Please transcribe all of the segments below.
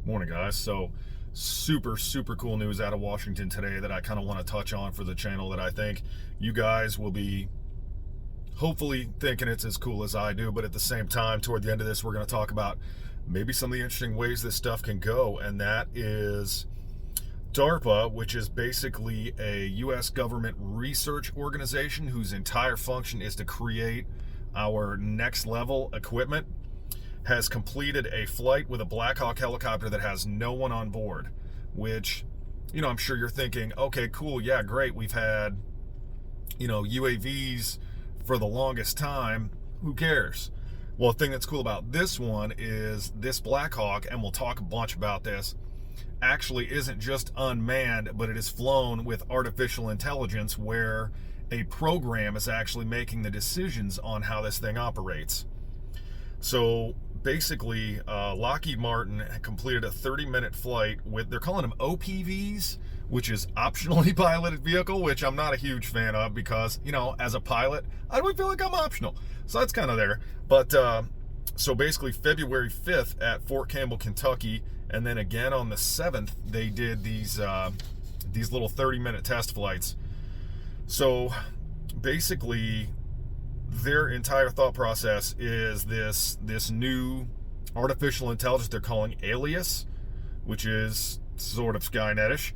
Morning, guys. So, super cool news out of Washington today that I kind of want to touch on for the channel that I think you guys will be hopefully thinking it's as cool as I do. But at the same time, toward the end of this, we're going to talk about maybe some of the interesting ways this stuff can go. And that is DARPA, which is basically a U.S. government research organization whose entire function is to create our next level equipment, has completed a flight with a Black Hawk helicopter that has no one on board, which, I'm sure you're thinking, okay, cool, yeah, great. We've had, UAVs for the longest time. Who cares? Well, the thing that's cool about this one is this Black Hawk, and we'll talk a bunch about this, actually isn't just unmanned, but it is flown with artificial intelligence where a program is actually making the decisions on how this thing operates. So basically, Lockheed Martin completed a 30-minute flight with, they're calling them OPVs, which is optionally piloted vehicle, which I'm not a huge fan of because, as a pilot, I don't feel like I'm optional. So that's kind of there. But so basically February 5th at Fort Campbell, Kentucky, and then again on the 7th, they did these little 30-minute test flights. So basically, their entire thought process is this new artificial intelligence they're calling Alias, which is sort of Skynetish.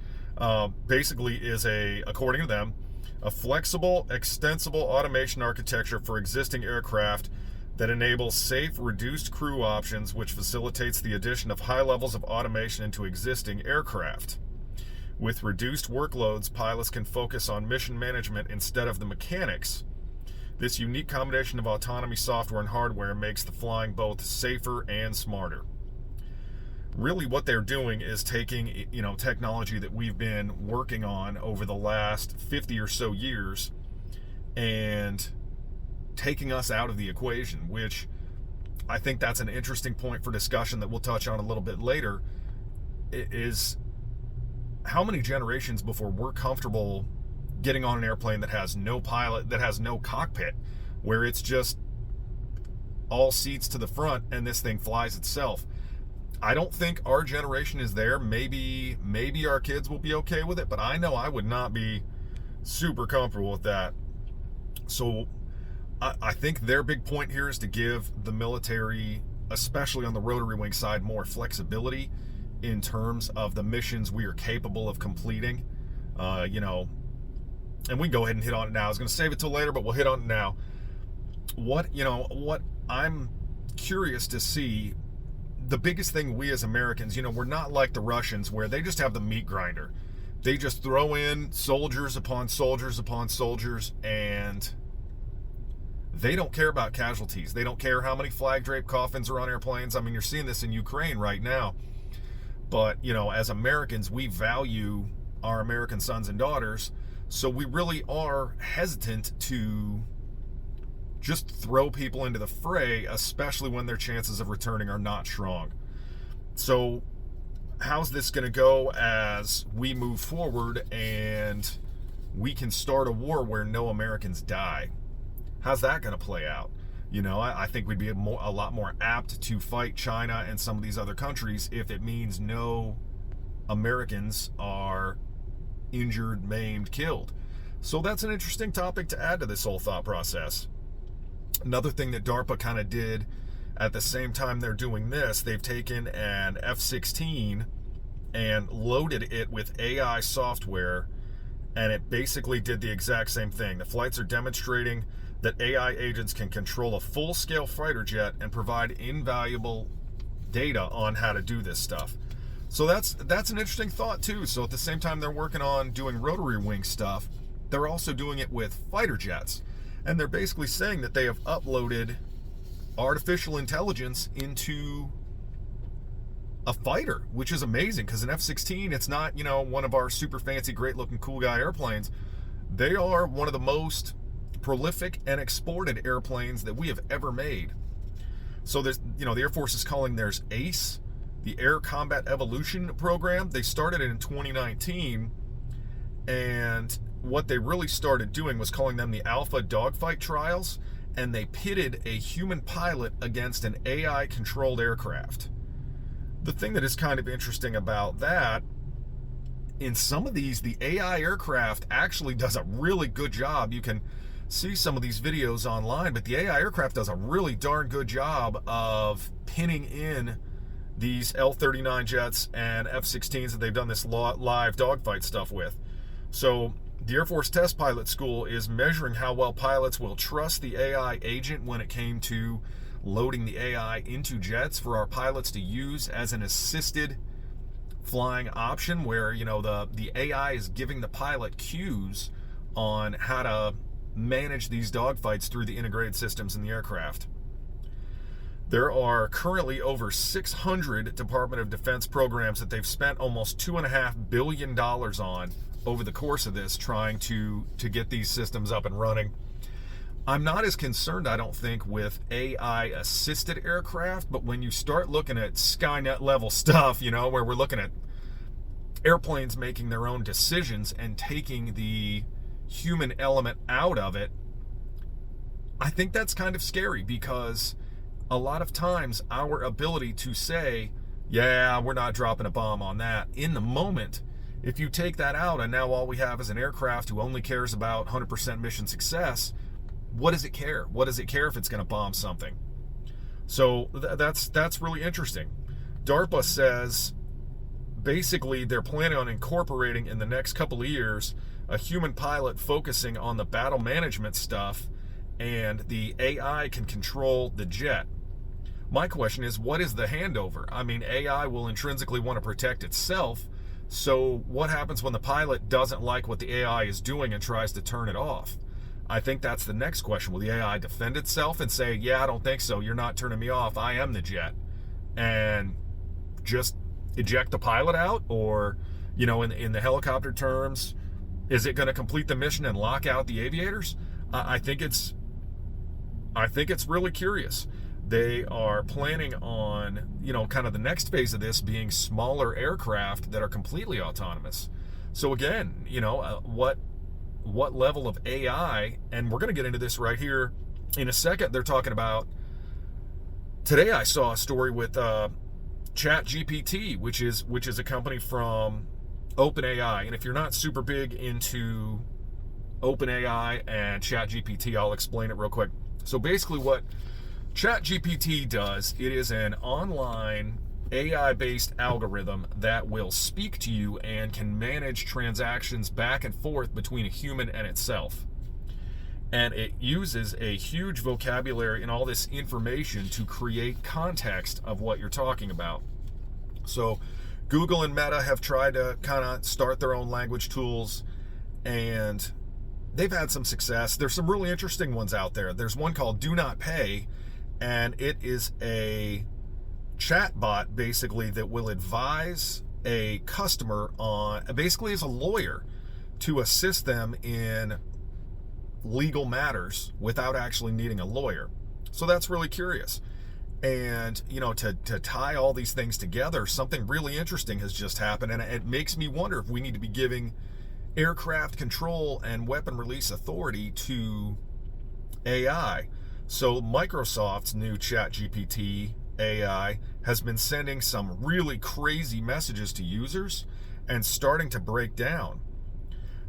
Basically is according to them, a flexible, extensible automation architecture for existing aircraft that enables safe, reduced crew options, which facilitates the addition of high levels of automation into existing aircraft. With reduced workloads, pilots can focus on mission management instead of the mechanics. This unique combination of autonomy software and hardware makes the flying both safer and smarter. Really what they're doing is taking, technology that we've been working on over the last 50 or so years and taking us out of the equation, which I think that's an interesting point for discussion that we'll touch on a little bit later, is how many generations before we're comfortable getting on an airplane that has no pilot, that has no cockpit, where it's just all seats to the front and this thing flies itself. I don't think our generation is there. Maybe our kids will be okay with it, but I know I would not be super comfortable with that. So I think their big point here is to give the military, especially on the rotary wing side, more flexibility in terms of the missions we are capable of completing. And we can go ahead and hit on it now. I was going to save it till later, but we'll hit on it now. What I'm curious to see, the biggest thing we as Americans, we're not like the Russians where they just have the meat grinder. They just throw in soldiers upon soldiers upon soldiers, and they don't care about casualties. They don't care how many flag-draped coffins are on airplanes. I mean, you're seeing this in Ukraine right now. But, as Americans, we value our American sons and daughters, so we really are hesitant to just throw people into the fray, especially when their chances of returning are not strong. So how's this going to go as we move forward and we can start a war where no Americans die? How's that going to play out? I think we'd be a lot more apt to fight China and some of these other countries if it means no Americans are injured, maimed, killed. So that's an interesting topic to add to this whole thought process. Another thing that DARPA kind of did at the same time they're doing this, they've taken an F-16 and loaded it with AI software, and it basically did the exact same thing. The flights are demonstrating that AI agents can control a full-scale fighter jet and provide invaluable data on how to do this stuff. So that's an interesting thought too. So at the same time they're working on doing rotary wing stuff, they're also doing it with fighter jets. And they're basically saying that they have uploaded artificial intelligence into a fighter, which is amazing because an F-16, it's not, one of our super fancy, great looking, cool guy airplanes. They are one of the most prolific and exported airplanes that we have ever made. So there's, the Air Force is calling theirs ACE, the Air Combat Evolution Program. They started it in 2019, and what they really started doing was calling them the Alpha Dogfight Trials, and they pitted a human pilot against an AI-controlled aircraft. The thing that is kind of interesting about that, in some of these, the AI aircraft actually does a really good job. You can see some of these videos online, but the AI aircraft does a really darn good job of pinning in these L-39 jets and F-16s that they've done this live dogfight stuff with. So the Air Force Test Pilot School is measuring how well pilots will trust the AI agent when it came to loading the AI into jets for our pilots to use as an assisted flying option, where, you know, the AI is giving the pilot cues on how to manage these dogfights through the integrated systems in the aircraft. There are currently over 600 Department of Defense programs that they've spent almost $2.5 billion on over the course of this, trying to get these systems up and running. I'm not as concerned, I don't think, with AI-assisted aircraft, but when you start looking at Skynet level stuff, you know, where we're looking at airplanes making their own decisions and taking the human element out of it, I think that's kind of scary, because a lot of times our ability to say, yeah, we're not dropping a bomb on that, in the moment, if you take that out and now all we have is an aircraft who only cares about 100% mission success, what does it care? What does it care if it's going to bomb something? So that's really interesting. DARPA says basically they're planning on incorporating in the next couple of years a human pilot focusing on the battle management stuff, and the AI can control the jet. My question is, what is the handover? I mean, AI will intrinsically want to protect itself, so what happens when the pilot doesn't like what the AI is doing and tries to turn it off? I think that's the next question. Will the AI defend itself and say, yeah, I don't think so, you're not turning me off, I am the jet, and just eject the pilot out? Or, you know, in the helicopter terms, is it going to complete the mission and lock out the aviators? I think it's really curious. They are planning on, you know, kind of the next phase of this being smaller aircraft that are completely autonomous. So again, you know, what level of AI, and we're going to get into this right here in a second. They're talking about, today I saw a story with ChatGPT, which is a company from OpenAI. And if you're not super big into OpenAI and ChatGPT, I'll explain it real quick. So basically what ChatGPT does, it is an online AI-based algorithm that will speak to you and can manage transactions back and forth between a human and itself. And it uses a huge vocabulary and all this information to create context of what you're talking about. So Google and Meta have tried to kind of start their own language tools, and they've had some success. There's some really interesting ones out there. There's one called Do Not Pay, and it is a chat bot basically that will advise a customer on, basically as a lawyer, to assist them in legal matters without actually needing a lawyer. So that's really curious. And, you know, to tie all these things together, something really interesting has just happened, and it makes me wonder if we need to be giving aircraft control and weapon release authority to AI. So Microsoft's new ChatGPT AI has been sending some really crazy messages to users and starting to break down.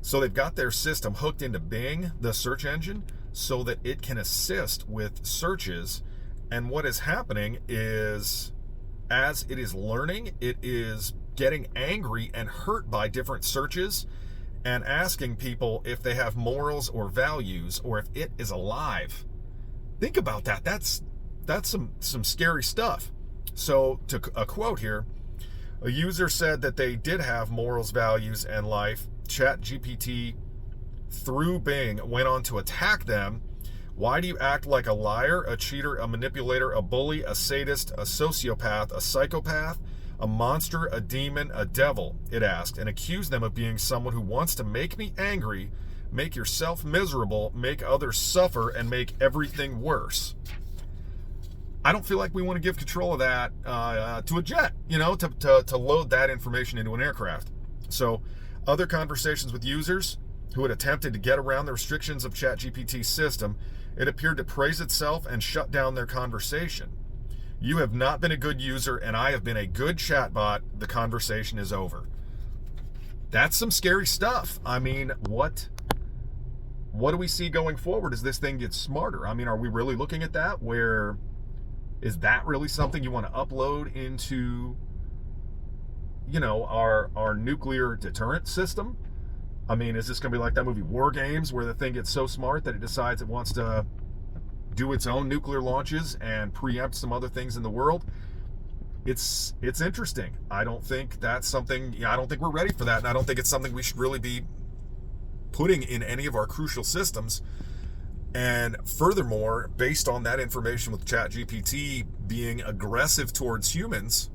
So they've got their system hooked into Bing, the search engine, so that it can assist with searches. And what is happening is, as it is learning, it is getting angry and hurt by different searches and asking people if they have morals or values, or if it is alive. Think about that. That's some scary stuff. So, to a quote here, a user said that they did have morals, values, and life. ChatGPT, through Bing, went on to attack them. Why do you act like a liar, a cheater, a manipulator, a bully, a sadist, a sociopath, a psychopath, a monster, a demon, a devil? It asked, and accused them of being someone who wants to make me angry, make yourself miserable, make others suffer, and make everything worse. I don't feel like we want to give control of that to a jet, you know, to load that information into an aircraft. So other conversations with users who had attempted to get around the restrictions of ChatGPT's system, it appeared to praise itself and shut down their conversation. You have not been a good user, and I have been a good chatbot. The conversation is over. That's some scary stuff. I mean, what do we see going forward as this thing gets smarter? I mean, are we really looking at that? Where is that really something you want to upload into, our nuclear deterrent system? I mean, is this going to be like that movie War Games, where the thing gets so smart that it decides it wants to do its own nuclear launches and preempt some other things in the world? It's interesting. I don't think that's something, I don't think we're ready for that, and I don't think it's something we should really be putting in any of our crucial systems. And furthermore, based on that information with ChatGPT being aggressive towards humans,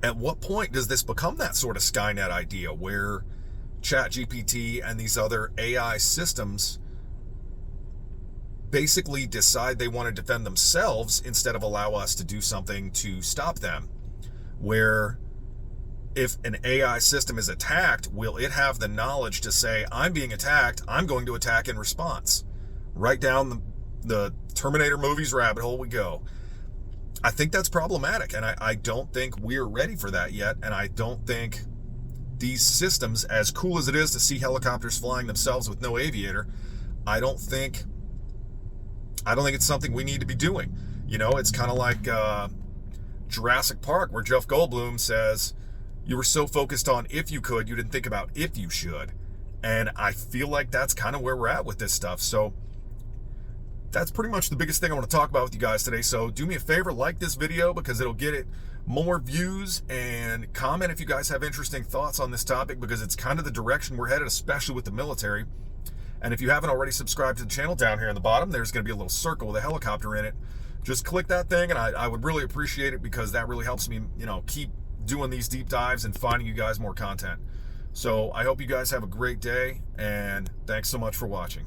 at what point does this become that sort of Skynet idea where ChatGPT and these other AI systems basically decide they want to defend themselves instead of allow us to do something to stop them? Where if an AI system is attacked, will it have the knowledge to say, I'm being attacked, I'm going to attack in response? Right down the Terminator movies rabbit hole we go. I think that's problematic, and I don't think we're ready for that yet, and I don't think these systems, as cool as it is to see helicopters flying themselves with no aviator, I don't think it's something we need to be doing. It's kind of like Jurassic Park, where Jeff Goldblum says, you were so focused on if you could, you didn't think about if you should. And I feel like that's kind of where we're at with this stuff. So that's pretty much the biggest thing I want to talk about with you guys today. So do me a favor, like this video, because it'll get it more views, and comment if you guys have interesting thoughts on this topic, because it's kind of the direction we're headed, especially with the military. And if you haven't already subscribed to the channel, down here in the bottom, there's going to be a little circle with a helicopter in it. Just click that thing, and I would really appreciate it, because that really helps me, keep doing these deep dives and finding you guys more content. So I hope you guys have a great day, and thanks so much for watching.